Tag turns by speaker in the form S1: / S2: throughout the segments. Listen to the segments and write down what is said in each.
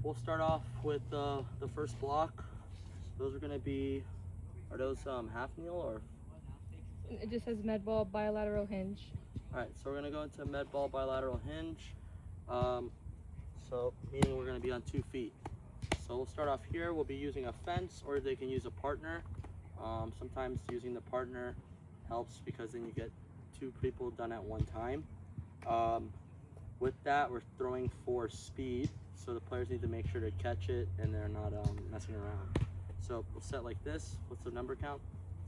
S1: we'll start off with the first block. Those are going to be, are those half kneel or?
S2: It just says med ball bilateral hinge.
S1: All right, so we're going to go into med ball bilateral hinge. So meaning we're going to be on 2 feet. So we'll start off here. We'll be using a fence, or they can use a partner. Sometimes using the partner helps because then you get 2 people done at one time. With that, we're throwing for speed, so the players need to make sure to catch it and they're not messing around. So we'll set like this. What's the number count?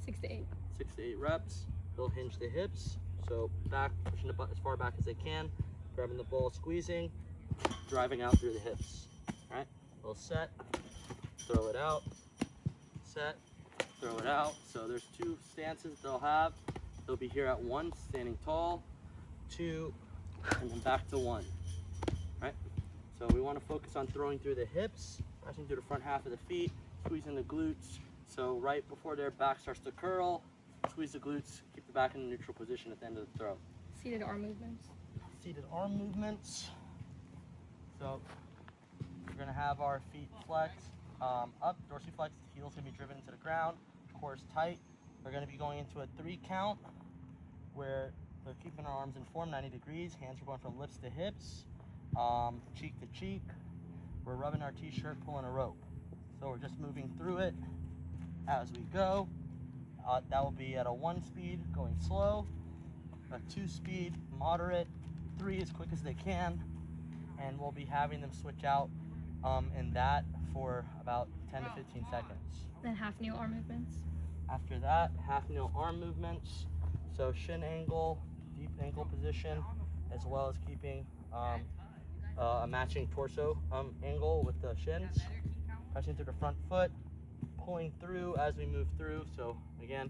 S2: 6 to 8.
S1: 6 to 8 reps. They'll hinge the hips, so back, pushing the butt as far back as they can, grabbing the ball, squeezing, driving out through the hips. All right, we'll set, throw it out, set, throw it out. So there's 2 stances they'll have. They'll be here at 1, standing tall, 2, and then back to 1. Right? So we want to focus on throwing through the hips, pressing through the front half of the feet, squeezing the glutes. So right before their back starts to curl, squeeze the glutes, keep the back in a neutral position at the end of the throw.
S2: Seated arm movements.
S1: Seated arm movements. So we're going to have our feet flexed up, dorsiflexed, heels going to be driven into the ground, core is tight. We're going to be going into a 3 count where we're keeping our arms in form, 90 degrees. Hands are going from lips to hips, cheek to cheek. We're rubbing our t-shirt, pulling a rope. So we're just moving through it as we go. That will be at a 1 speed, going slow, a 2 speed, moderate, 3 as quick as they can, and we'll be having them switch out in that for about 10 to 15 seconds.
S2: Then half kneel arm movements.
S1: After that, half kneel arm movements. So shin angle, deep ankle position, as well as keeping a matching torso angle with the shins. Pressing through the front foot, pulling through as we move through. So again,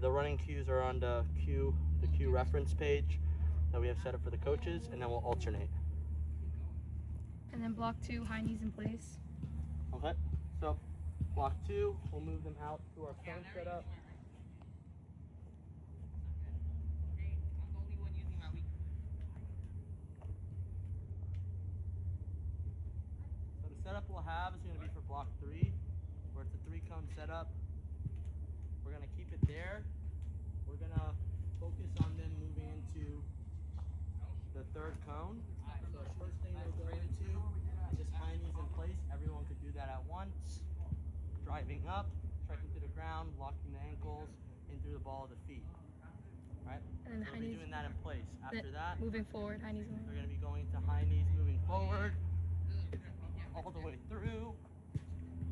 S1: the running cues are on the cue reference page that we have set up for the coaches, and then we'll alternate.
S2: And then block 2, high knees in place.
S1: Okay, so block 2, we'll move them out to our cone setup. So the setup we'll have is going to be for block 3, where it's a 3-cone setup. We're going to keep it there. We're going to focus on them moving into the 3rd cone. So the first thing they'll go into is just high knees in place. Everyone could do that at once. Driving up, striking through the ground, locking the ankles, in through the ball of the feet. Right?
S2: And then
S1: so
S2: high
S1: we'll be
S2: knees.
S1: doing that in place. After that,
S2: moving forward, high knees in
S1: we're going to be going to high knees, moving forward, all the way through,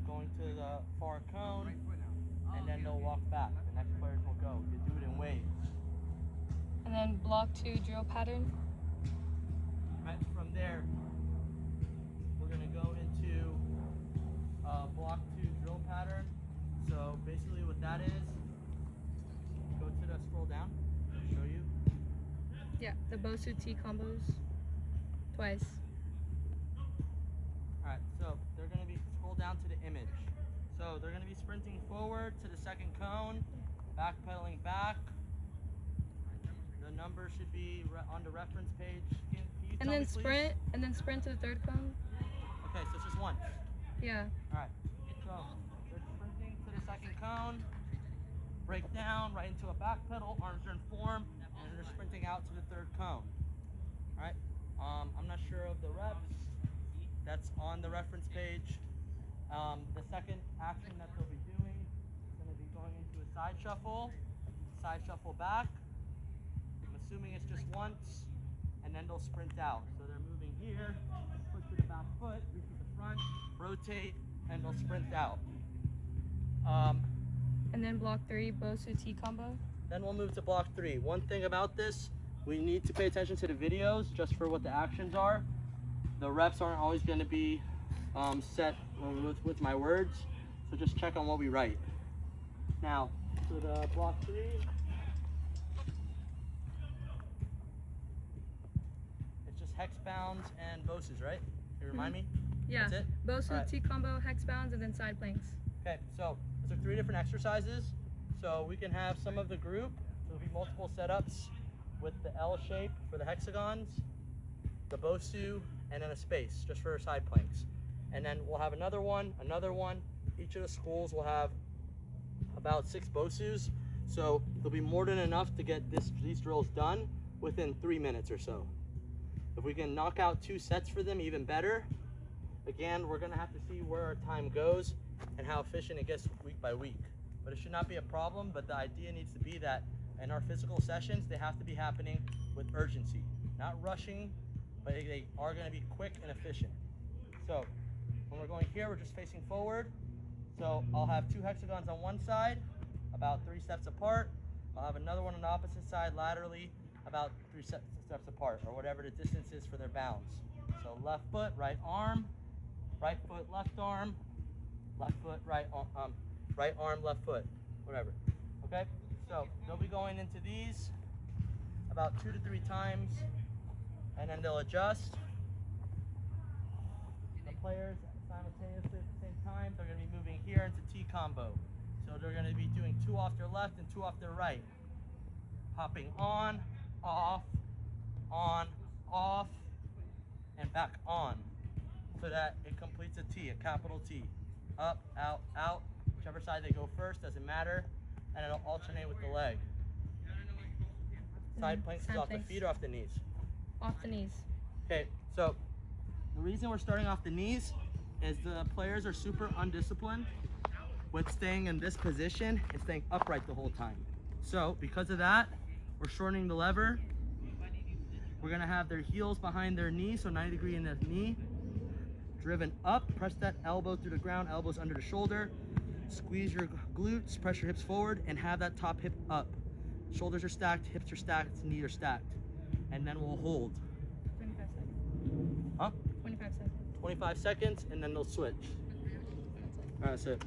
S1: going to the far cone, and then they'll walk back. The next players will go. You do it in waves.
S2: And then block 2, drill pattern.
S1: Right, from there, we're going to go into block 2 drill pattern. So basically what that is, go to the scroll down, I'll show you.
S2: Yeah, the Bosu T combos. Twice.
S1: Alright, so they're going to be, scroll down to the image. So they're going to be sprinting forward to the 2nd cone, backpedaling back. The number should be on the reference page. Can you
S2: And
S1: tell
S2: then
S1: me, please?
S2: sprint, and then sprint to the 3rd cone.
S1: Okay, so it's just once.
S2: Yeah.
S1: Alright, so they're sprinting to the 2nd cone, break down right into a back pedal, arms are in form, and they're sprinting out to the 3rd cone. Alright, I'm not sure of the reps. That's on the reference page. The second action that they'll be doing is going to be going into a side shuffle back. I'm assuming it's just once, and then they'll sprint out. So they're moving here, foot to the back foot, reach to the front, rotate, and they'll sprint out.
S2: And then block 3, Bosu T combo.
S1: Then we'll move to block 3. One thing about this, we need to pay attention to the videos just for what the actions are. The reps aren't always going to be set with my words, so just check on what we write. Now, for the block 3, it's just hex bounds and Bosus, right? Can you remind me?
S2: Yeah.
S1: That's it?
S2: Bosu
S1: Alright.
S2: T combo, hex bounds, and then side planks.
S1: Okay, so those are 3 different exercises. So we can have some of the group. There'll be multiple setups with the L shape for the hexagons, the Bosu and then a space just for side planks. And then we'll have another one. Each of the schools will have about 6 BOSUs. So there'll be more than enough to get these drills done within 3 minutes or so. If we can knock out 2 sets for them, even better. Again, we're gonna have to see where our time goes and how efficient it gets week by week. But it should not be a problem, but the idea needs to be that in our physical sessions, they have to be happening with urgency. Not rushing, but they are gonna be quick and efficient. So when we're going here, we're just facing forward. So I'll have 2 hexagons on one side, about 3 steps apart. I'll have another one on the opposite side laterally, about 3 steps apart, or whatever the distance is for their bounds. So left foot, right arm, right foot, left arm, left foot, right arm, left foot, whatever. Okay? So they'll be going into these about 2 to 3 times, and then they'll adjust. The players simultaneously at the same time, they're going to be moving here into T combo. So they're going to be doing 2 off their left and 2 off their right. Hopping on, off, and back on, so that it completes a T, a capital T. Up, out, out. Whichever side they go first, doesn't matter. And it'll alternate with the leg. Side planks is off the feet or off the knees?
S2: Off the knees.
S1: Okay, so the reason we're starting off the knees is the players are super undisciplined with staying in this position and staying upright the whole time. So because of that, we're shortening the lever. We're gonna have their heels behind their knee, so 90 degree in the knee. Driven up, press that elbow through the ground, elbows under the shoulder. Squeeze your glutes, press your hips forward, and have that top hip up. Shoulders are stacked, hips are stacked, knees are stacked. And then we'll hold.
S2: 25 seconds.
S1: Huh?
S2: 25 seconds.
S1: 25 seconds, and then they'll switch. All right, that's it.